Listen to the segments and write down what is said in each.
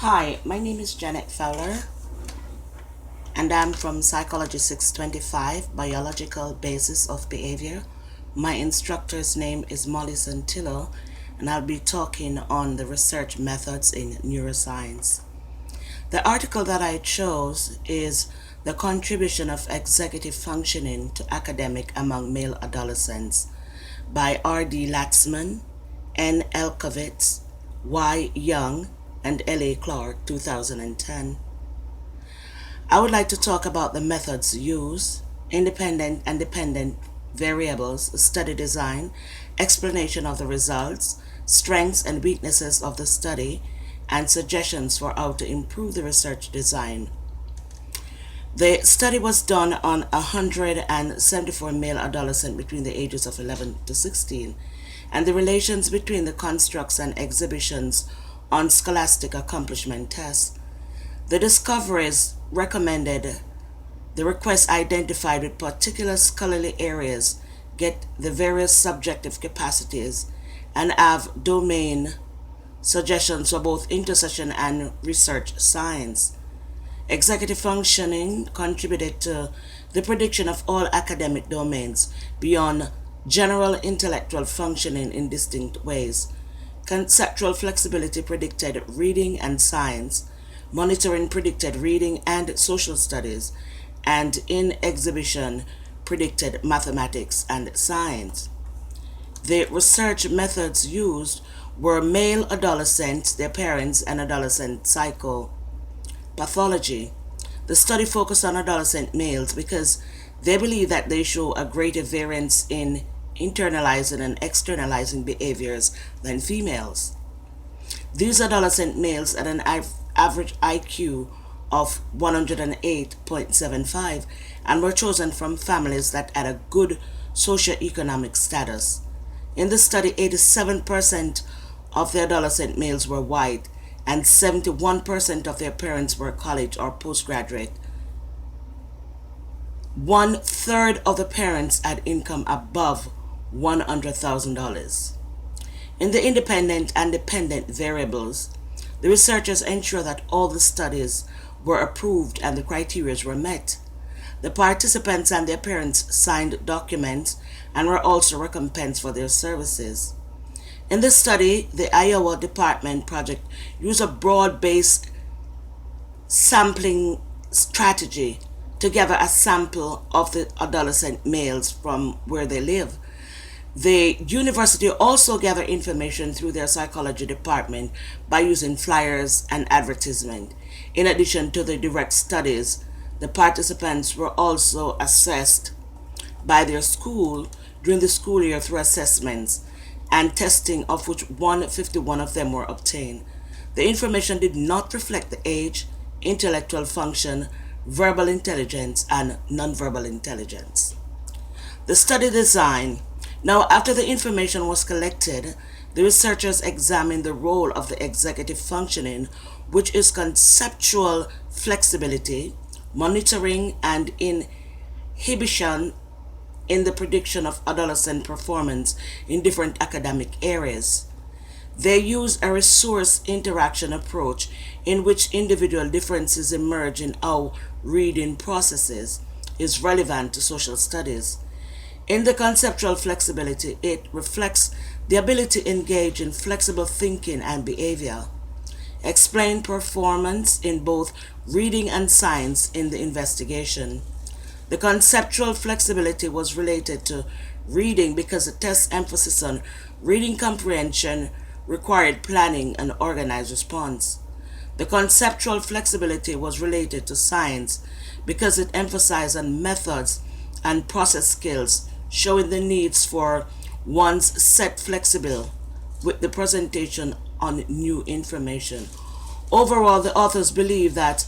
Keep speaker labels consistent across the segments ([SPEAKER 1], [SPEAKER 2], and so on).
[SPEAKER 1] Hi, my name is Janet Fowler, and I'm from Psychology 625, Biological Basis of Behavior. My instructor's name is Molly Santillo, and I'll be talking on the research methods in neuroscience. The article that I chose is The Contribution of Executive Functioning to Academic Among Male Adolescents by R.D. Latzman, N. Elkovitz, Y. Young, and L.A. Clark, 2010. I would like to talk about the methods used, independent and dependent variables, study design, explanation of the results, strengths and weaknesses of the study, and suggestions for how to improve the research design. The study was done on 174 male adolescents between the ages of 11 to 16, and the relations between the constructs and exhibitions on scholastic accomplishment tests. The discoveries recommended the requests identified with particular scholarly areas get the various subjective capacities and have domain suggestions for both intercession and research science. Executive functioning contributed to the prediction of all academic domains beyond general intellectual functioning in distinct ways. Conceptual flexibility predicted reading and science, monitoring predicted reading and social studies, and in exhibition predicted mathematics and science. The research methods used were male adolescents, their parents, and adolescent psychopathology. The study focused on adolescent males because they believe that they show a greater variance in internalizing and externalizing behaviors than females. These adolescent males had an average IQ of 108.75 and were chosen from families that had a good socioeconomic status. In the study, 87% of the adolescent males were white and 71% of their parents were college or postgraduate. One third of the parents had income above $100,000. In the independent and dependent variables, the researchers ensure that all the studies were approved and the criteria were met. The participants and their parents signed documents and were also recompensed for their services. In this study, the Iowa Department project used a broad-based sampling strategy to gather a sample of the adolescent males from where they live. The university also gathered information through their psychology department by using flyers and advertisement. In addition to the direct studies, the participants were also assessed by their school during the school year through assessments and testing, of which 151 of them were obtained. The information did not reflect the age, intellectual function, verbal intelligence, and nonverbal intelligence. The study design. Now, after the information was collected, the researchers examined the role of the executive functioning, which is conceptual flexibility, monitoring, and inhibition in the prediction of adolescent performance in different academic areas. They use a resource interaction approach in which individual differences emerge in how reading processes is relevant to social studies. In the conceptual flexibility, it reflects the ability to engage in flexible thinking and behavior. Explain performance in both reading and science in the investigation. The conceptual flexibility was related to reading because the test's emphasis on reading comprehension required planning and organized response. The conceptual flexibility was related to science because it emphasized on methods and process skills, showing the needs for one's set flexible with the presentation on new information. Overall, the authors believe that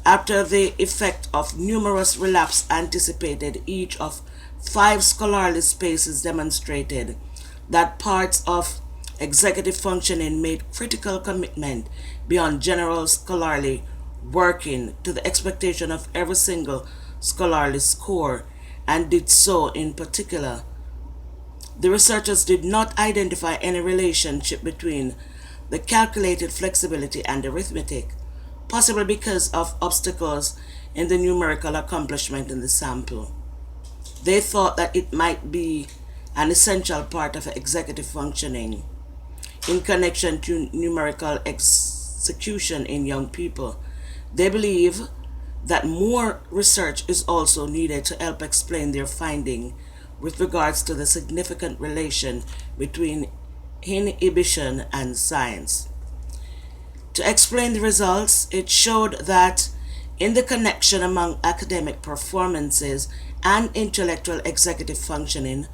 [SPEAKER 1] after the effect of numerous relapse anticipated, each of 5 scholarly spaces demonstrated that parts of executive functioning made critical commitment beyond general scholarly working to the expectation of every single scholarly score, and did so in particular. The researchers did not identify any relationship between the calculated flexibility and arithmetic, possibly because of obstacles in the numerical accomplishment in the sample. They thought that it might be an essential part of executive functioning in connection to numerical execution in young people. They believe that more research is also needed to help explain their finding with regards to the significant relation between inhibition and science. To explain the results, it showed that in the connection among academic performances and intellectual executive functioning,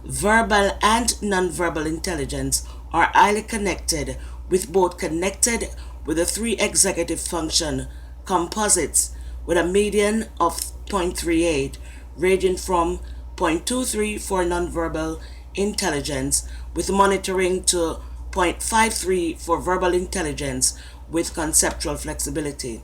[SPEAKER 1] verbal and nonverbal intelligence are highly connected, with both connected with the three executive function composites with a median of 0.38, ranging from 0.23 for nonverbal intelligence with monitoring to 0.53 for verbal intelligence with conceptual flexibility.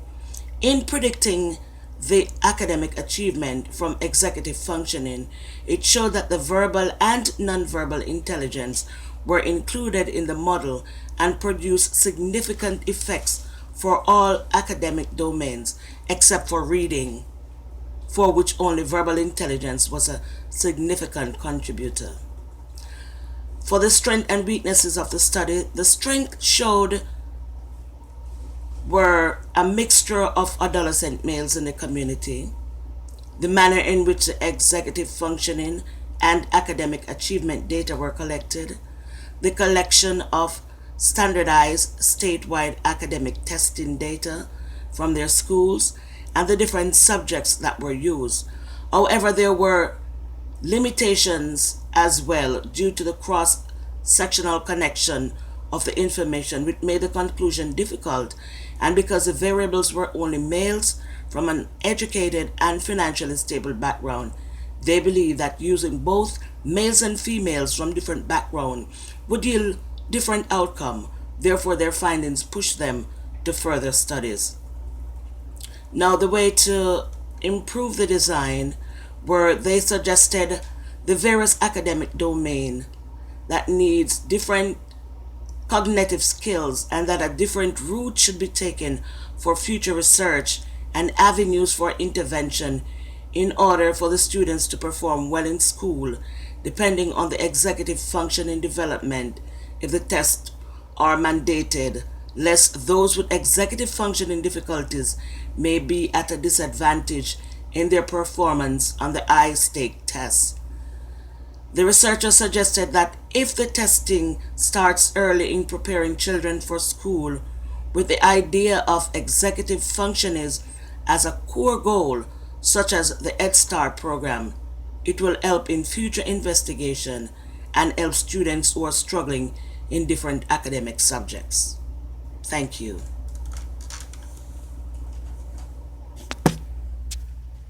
[SPEAKER 1] In predicting the academic achievement from executive functioning, it showed that the verbal and nonverbal intelligence were included in the model and produced significant effects for all academic domains except for reading, for which only verbal intelligence was a significant contributor. For the strengths and weaknesses of the study, the strength showed were a mixture of adolescent males in the community, the manner in which the executive functioning and academic achievement data were collected, the collection of standardized statewide academic testing data from their schools, and the different subjects that were used. However, there were limitations as well due to the cross-sectional connection of the information, which made the conclusion difficult, and because the variables were only males from an educated and financially stable background, they believed that using both males and females from different backgrounds would yield different outcome. Therefore, their findings pushed them to further studies. Now, the way to improve the design were they suggested the various academic domain that needs different cognitive skills and that a different route should be taken for future research and avenues for intervention in order for the students to perform well in school, depending on the executive functioning development if the tests are mandated, lest those with executive functioning difficulties may be at a disadvantage in their performance on the high-stake tests. The researchers suggested that if the testing starts early in preparing children for school with the idea of executive functioning as a core goal, such as the Head Start program, it will help in future investigation and help students who are struggling in different academic subjects. Thank you.